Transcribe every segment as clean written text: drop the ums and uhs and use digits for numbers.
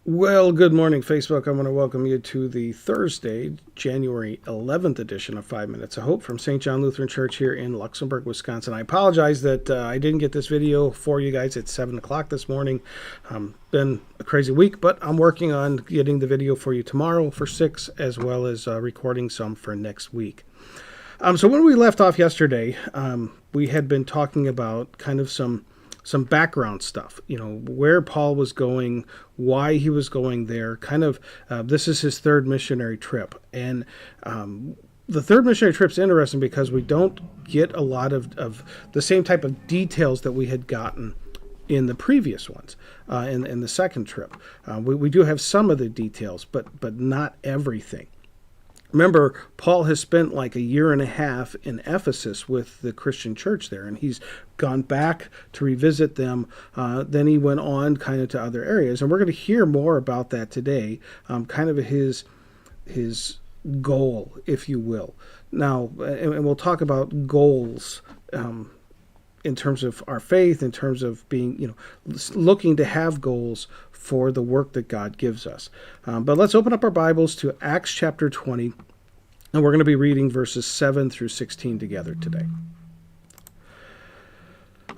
Well, good morning, Facebook. I want to welcome you to the Thursday, January 11th edition of 5 Minutes of Hope from St. John Lutheran Church here in Luxembourg, Wisconsin. I apologize that I didn't get this video for you guys at 7 o'clock this morning. Been a crazy week, but I'm working on getting the video for you tomorrow for 6, as well as recording some for next week. So when we left off yesterday, we had been talking about kind of some background stuff, where Paul was going, why he was going there, this is his third missionary trip. And the third missionary trip's interesting because we don't get a lot of the same type of details that we had gotten in the previous ones, in the second trip. We do have some of the details, but not everything. Remember, Paul has spent like a year and a half in Ephesus with the Christian church there, and he's gone back to revisit them. Then he went on kind of to other areas, and we're going to hear more about that today, kind of his goal, if you will. Now, and we'll talk about goals in terms of our faith, in terms of being, looking to have goals for the work that God gives us. But let's open up our Bibles to Acts chapter 20, and we're going to be reading verses 7 through 16 together today.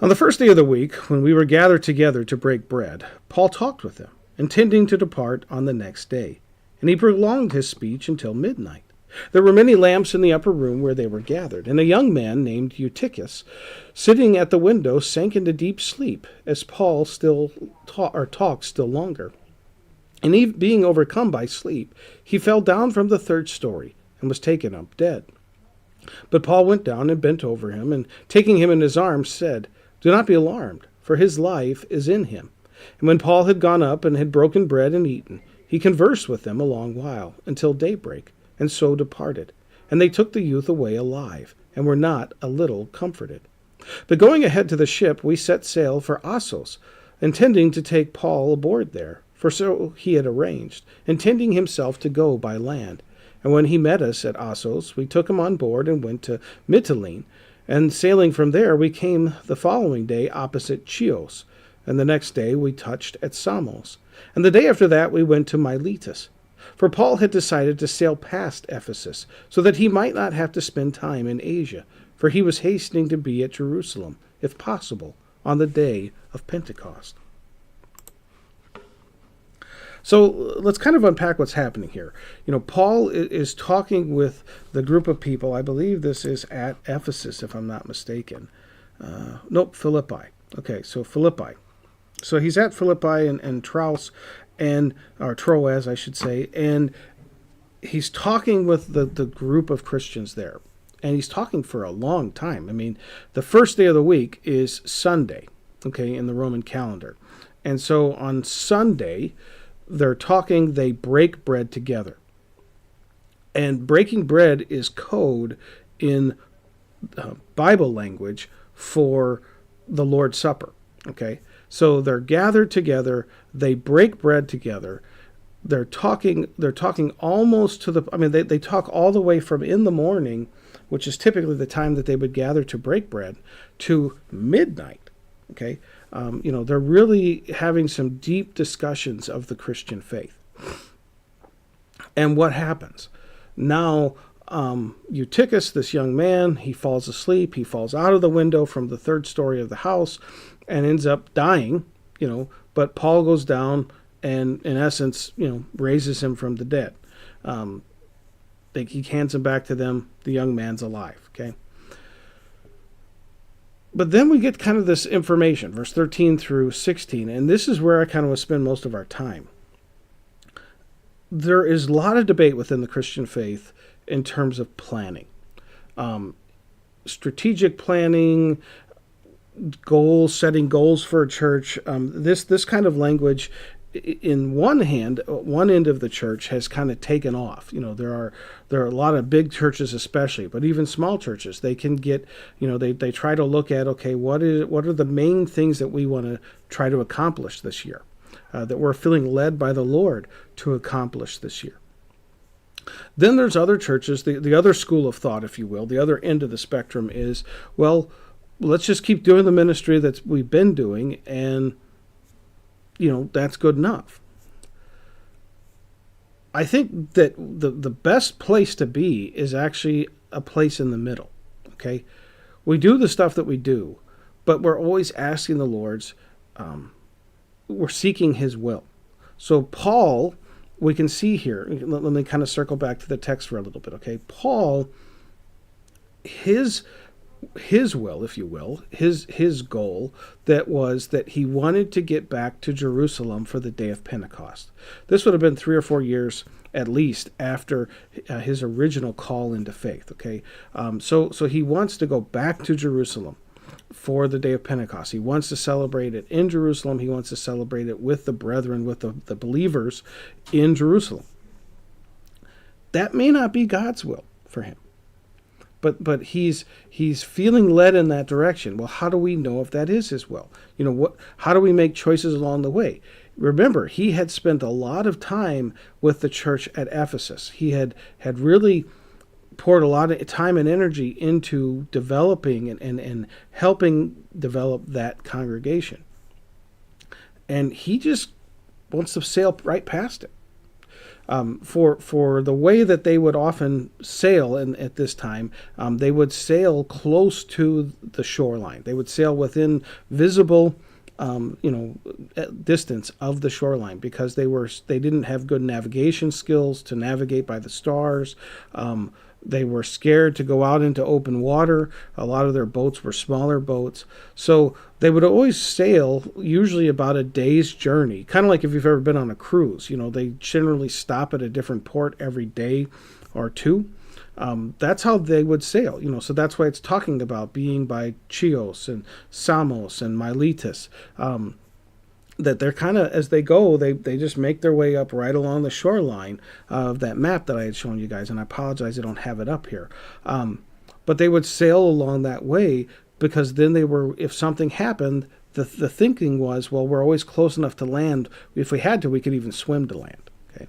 On the first day of the week, when we were gathered together to break bread, Paul talked with them, intending to depart on the next day, and he prolonged his speech until midnight. There were many lamps in the upper room where they were gathered, and a young man named Eutychus, sitting at the window, sank into deep sleep as Paul talked still longer. And being overcome by sleep, he fell down from the third story and was taken up dead. But Paul went down and bent over him, and taking him in his arms, said, "Do not be alarmed, for his life is in him." And when Paul had gone up and had broken bread and eaten, he conversed with them a long while, until daybreak, and so departed. And they took the youth away alive, and were not a little comforted. But going ahead to the ship, we set sail for Assos, intending to take Paul aboard there, for so he had arranged, intending himself to go by land. And when he met us at Assos, we took him on board and went to Mytilene, and sailing from there, we came the following day opposite Chios, and the next day we touched at Samos, and the day after that we went to Miletus. For Paul had decided to sail past Ephesus, so that he might not have to spend time in Asia, for he was hastening to be at Jerusalem, if possible, on the day of Pentecost. So let's kind of unpack what's happening here. Paul is talking with the group of people. I believe this is at Ephesus, if I'm not mistaken. Philippi. Okay, so Philippi. So he's at Philippi and Troas, or Troas, I should say, and he's talking with the group of Christians there. And he's talking for a long time. I mean, the first day of the week is Sunday, okay, in the Roman calendar. And so on Sunday, they're talking, they break bread together. And breaking bread is code in Bible language for the Lord's Supper, okay? So they're gathered together, they break bread together. They're talking almost to they talk all the way from in the morning, which is typically the time that they would gather to break bread, to midnight. Okay, they're really having some deep discussions of the Christian faith. And what happens now? Eutychus, this young man, he falls asleep. He falls out of the window from the third story of the house, and ends up dying. But Paul goes down and, in essence, raises him from the dead. He hands him back to them. The young man's alive, okay? But then we get kind of this information, verse 13 through 16, and this is where I kind of will spend most of our time. There is a lot of debate within the Christian faith in terms of planning. Strategic planning, setting goals for a church. This kind of language, in one end of the church has kind of taken off. There are a lot of big churches especially, but even small churches, they can get, they try to look at, okay, what are the main things that we want to try to accomplish this year, that we're feeling led by the Lord to accomplish this year. Then there's other churches, the other school of thought, if you will, the other end of the spectrum is, well, let's just keep doing the ministry that we've been doing, and that's good enough. I think that the best place to be is actually a place in the middle. Okay, we do the stuff that we do, but we're always asking the Lord's. We're seeking His will. So Paul, we can see here. Let me kind of circle back to the text for a little bit. Okay, Paul, his will, if you will, his goal that he wanted to get back to Jerusalem for the day of Pentecost. This would have been 3 or 4 years at least after his original call into faith. Okay, so he wants to go back to Jerusalem for the day of Pentecost. He wants to celebrate it in Jerusalem. He wants to celebrate it with the brethren, with the believers in Jerusalem. That may not be God's will for him. But he's feeling led in that direction. Well, how do we know if that is his will? How do we make choices along the way? Remember, he had spent a lot of time with the church at Ephesus. He had really poured a lot of time and energy into developing and helping develop that congregation. And he just wants to sail right past it. For the way that they would often sail at this time, they would sail close to the shoreline. They would sail within visible distance of the shoreline because they didn't have good navigation skills to navigate by the stars. They were scared to go out into open water. A lot of their boats were smaller boats. So they would always sail usually about a day's journey, kind of like if you've ever been on a cruise. They generally stop at a different port every day or two. That's how they would sail, so that's why it's talking about being by Chios and Samos and Miletus. That they're kind of, as they go, they just make their way up right along the shoreline of that map that I had shown you guys, and I apologize I don't have it up here. But they would sail along that way because then if something happened, the thinking was, well, we're always close enough to land. If we had to, we could even swim to land. Okay.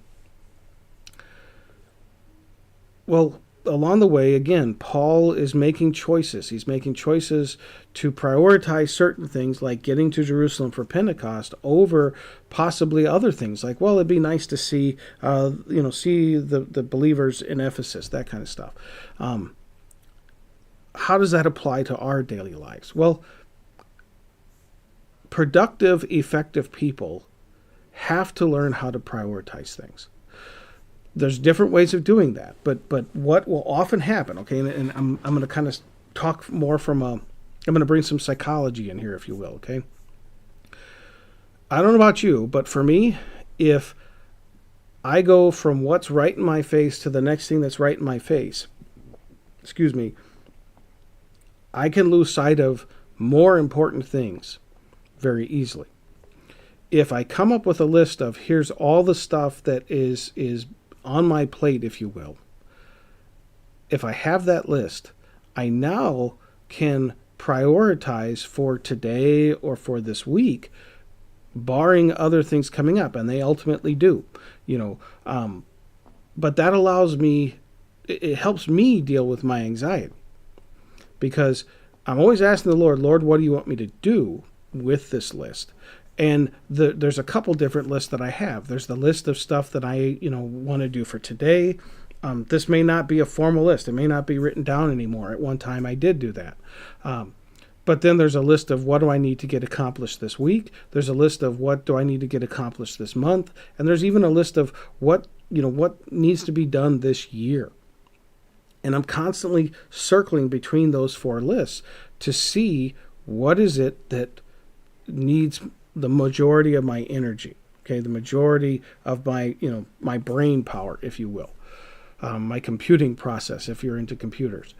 Well, along the way, again, Paul is making choices. He's making choices to prioritize certain things like getting to Jerusalem for Pentecost over possibly other things like, well, it'd be nice to see the believers in Ephesus, that kind of stuff. How does that apply to our daily lives? Well, productive, effective people have to learn how to prioritize things. There's different ways of doing that, but what will often happen, okay, and I'm going to kind of talk more I'm going to bring some psychology in here, if you will, okay? I don't know about you, but for me, if I go from what's right in my face to the next thing that's right in my face, I can lose sight of more important things very easily. If I come up with a list of here's all the stuff that is on my plate, if you will, if I have that list, I now can prioritize for today or for this week, barring other things coming up, and they ultimately do, but that allows me, it helps me deal with my anxiety because I'm always asking the Lord, what do you want me to do with this list? And there's a couple different lists that I have. There's the list of stuff that I, want to do for today. This may not be a formal list. It may not be written down anymore. At one time, I did do that. But then there's a list of what do I need to get accomplished this week. There's a list of what do I need to get accomplished this month. And there's even a list of what needs to be done this year. And I'm constantly circling between those 4 lists to see what is it that needs the majority of my energy, okay, the majority of my, my brain power, if you will, my computing process, if you're into computers.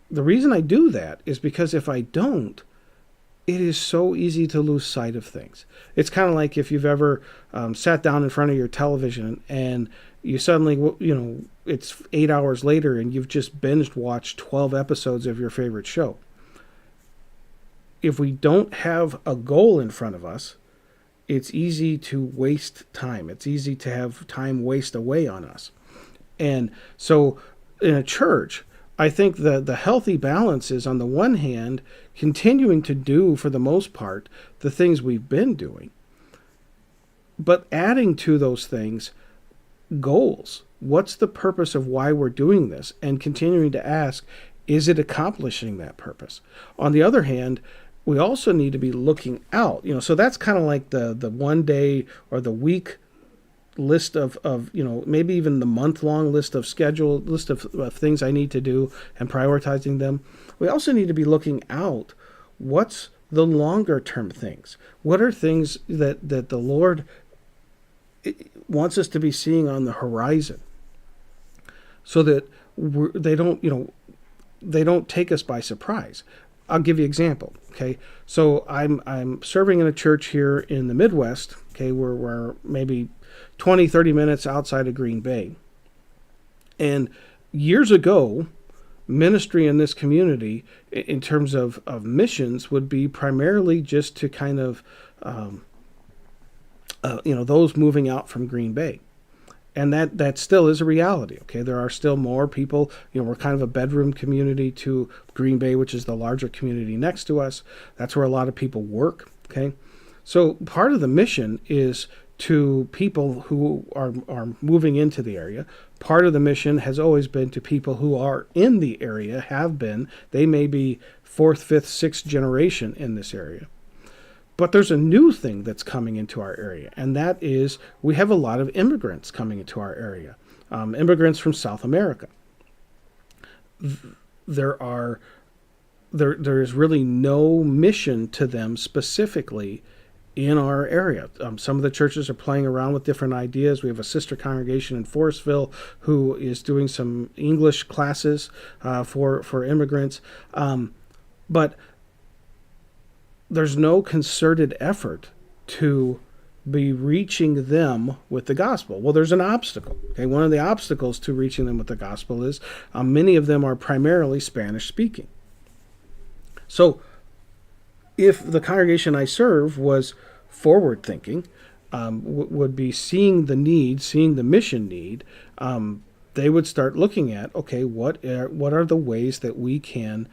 The reason I do that is because if I don't, it is so easy to lose sight of things. It's kind of like if you've ever sat down in front of your television and you suddenly, it's 8 hours later and you've just binged watched 12 episodes of your favorite show. If we don't have a goal in front of us, it's easy to waste time. It's easy to have time waste away on us. And so in a church, I think the healthy balance is, on the one hand, continuing to do, for the most part, the things we've been doing, but adding to those things goals? What's the purpose of why we're doing this? And continuing to ask, is it accomplishing that purpose? On the other hand, we also need to be looking out. So that's kind of like the 1 day or the week list of maybe even the month-long list of things I need to do and prioritizing them. We also need to be looking out. What's the longer term things? What are things that the Lord wants us to be seeing on the horizon, so that they don't take us by surprise? I'll give you an example. Okay, so I'm serving in a church here in the Midwest. Okay, we're maybe 20-30 minutes outside of Green Bay, and years ago, ministry in this community, in terms of missions, would be primarily just to kind of those moving out from Green Bay. And that still is a reality. Okay, there are still more people. We're kind of a bedroom community to Green Bay, which is the larger community next to us. That's where a lot of people work. Okay, so part of the mission is to people who are moving into the area. Part of the mission has always been to people who are in the area, have been. They may be 4th, 5th, 6th generation in this area. But there's a new thing that's coming into our area, and that is we have a lot of immigrants coming into our area, immigrants from South America. There is really no mission to them specifically in our area. Some of the churches are playing around with different ideas. We have a sister congregation in Forestville who is doing some English classes for immigrants, but there's no concerted effort to be reaching them with the gospel. Well, there's an obstacle. Okay, one of the obstacles to reaching them with the gospel is many of them are primarily Spanish speaking. So if the congregation I serve was forward thinking, would be seeing the need, seeing the mission need, they would start looking at, okay, what are the ways that we can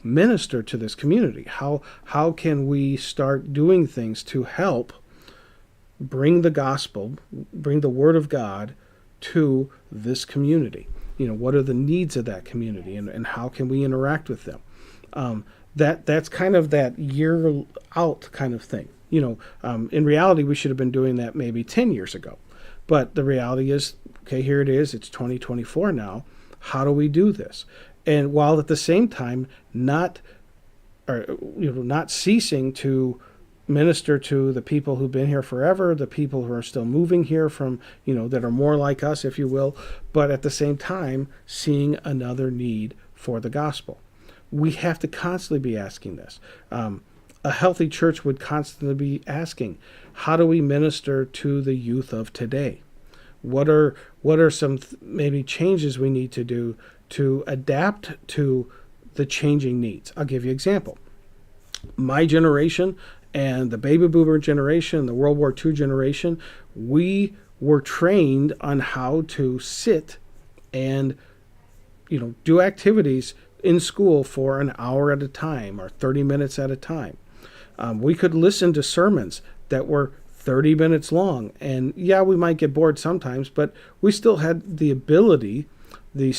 minister to this community? How can we start doing things to help bring the gospel, bring the word of God to this community? What are the needs of that community, and how can we interact with them? That's kind of that year out kind of thing. In reality, we should have been doing that maybe 10 years ago. But the reality is, okay, here it is. It's 2024 now. How do we do this? And while at the same time not ceasing to minister to the people who've been here forever, the people who are still moving here from, that are more like us, if you will, but at the same time seeing another need for the gospel. We have to constantly be asking this. A healthy church would constantly be asking, how do we minister to the youth of today? What are some maybe changes we need to do to adapt to the changing needs? I'll give you an example. My generation and the baby boomer generation, the World War II generation, we were trained on how to sit and do activities in school for an hour at a time or 30 minutes at a time. We could listen to sermons that were 30 minutes long. And yeah, we might get bored sometimes, but we still had the ability, the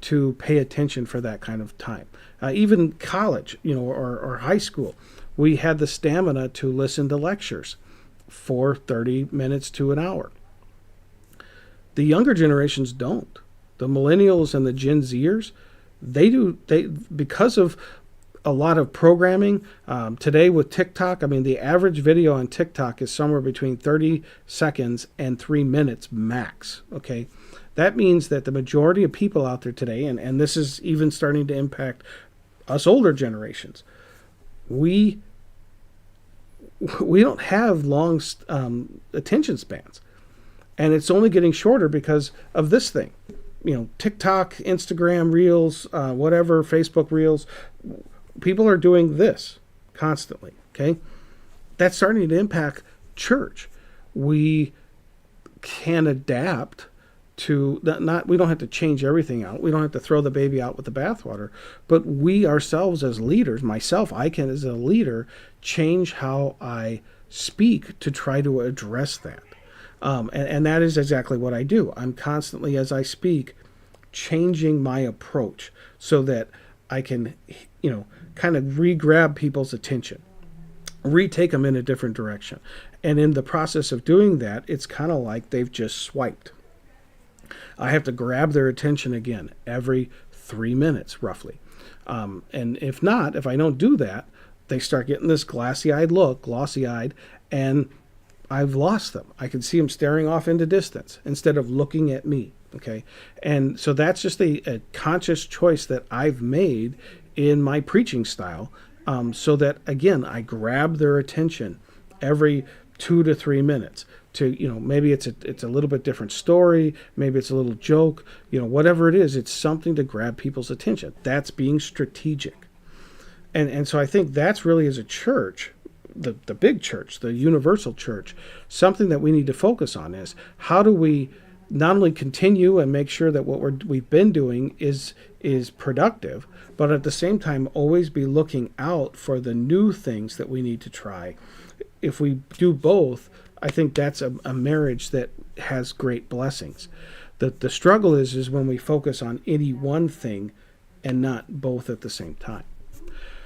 to pay attention for that kind of time. Even college, or high school, we had the stamina to listen to lectures for 30 minutes to an hour. The younger generations don't. The millennials and the Gen Zers, they because of a lot of programming today with TikTok. I mean, the average video on TikTok is somewhere between 30 seconds and 3 minutes max. Okay, that means that the majority of people out there today, and this is even starting to impact us older generations, we don't have long attention spans, and it's only getting shorter because of this thing. TikTok, Instagram Reels, whatever, Facebook Reels. People are doing this constantly, okay? That's starting to impact church. We can adapt to that. We don't have to change everything out. We don't have to throw the baby out with the bathwater. But we ourselves as leaders, myself, I can as a leader change how I speak to try to address that. And that is exactly what I do. I'm constantly, as I speak, changing my approach so that I can, kind of re-grab people's attention, retake them in a different direction. And in the process of doing that, it's kind of like they've just swiped. I have to grab their attention again every 3 minutes, roughly. And if not, if I don't do that, they start getting this glossy-eyed, and I've lost them. I can see them staring off into distance instead of looking at me. Okay. And so that's just a conscious choice that I've made in my preaching style, so that, again, I grab their attention every 2 to 3 minutes to, maybe it's a little bit different story. Maybe it's a little joke, whatever it is, it's something to grab people's attention. That's being strategic. And so I think that's really, as a church, the big church, the universal church, something that we need to focus on is how do we not only continue and make sure that what we've been doing is productive, but at the same time always be looking out for the new things that we need to try. If we do both, I think that's a marriage that has great blessings. The struggle is when we focus on any one thing and not both at the same time.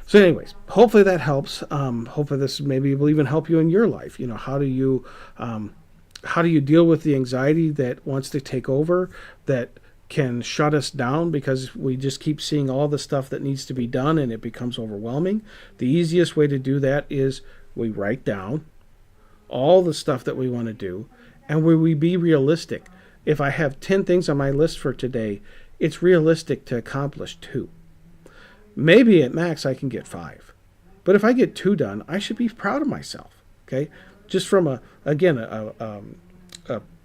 So anyways, hopefully that helps. Hopefully this maybe will even help you in your life. How do you deal with the anxiety that wants to take over, that can shut us down because we just keep seeing all the stuff that needs to be done and it becomes overwhelming? The easiest way to do that is we write down all the stuff that we want to do, and we be realistic. If I have 10 things on my list for today, it's realistic to accomplish 2. Maybe at max I can get 5. But if I get 2 done, I should be proud of myself. Okay? Just from a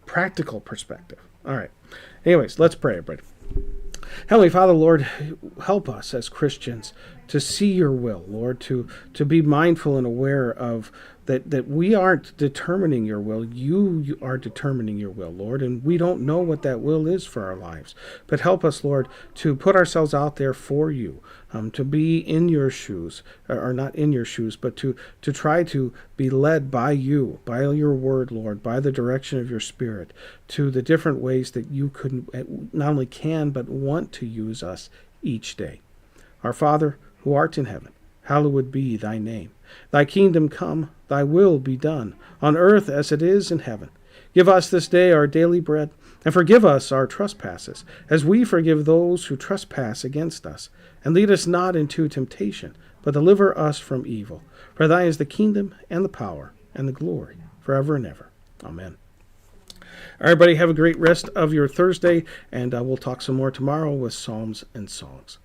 practical perspective. All right. Anyways, let's pray, everybody. Heavenly Father, Lord, help us as Christians to see your will, Lord, to be mindful and aware of that we aren't determining your will. You are determining your will, Lord, and we don't know what that will is for our lives. But help us, Lord, to put ourselves out there for you, to be in your shoes, or not in your shoes, but to try to be led by you, by your word, Lord, by the direction of your Spirit, to the different ways that you could not only can, but want to use us each day. Our Father, who art in heaven, hallowed be thy name. Thy kingdom come, thy will be done, on earth as it is in heaven. Give us this day our daily bread, and forgive us our trespasses, as we forgive those who trespass against us. And lead us not into temptation, but deliver us from evil. For thine is the kingdom, and the power, and the glory, forever and ever. Amen. All right, everybody, have a great rest of your Thursday, and we'll talk some more tomorrow with Psalms and Songs.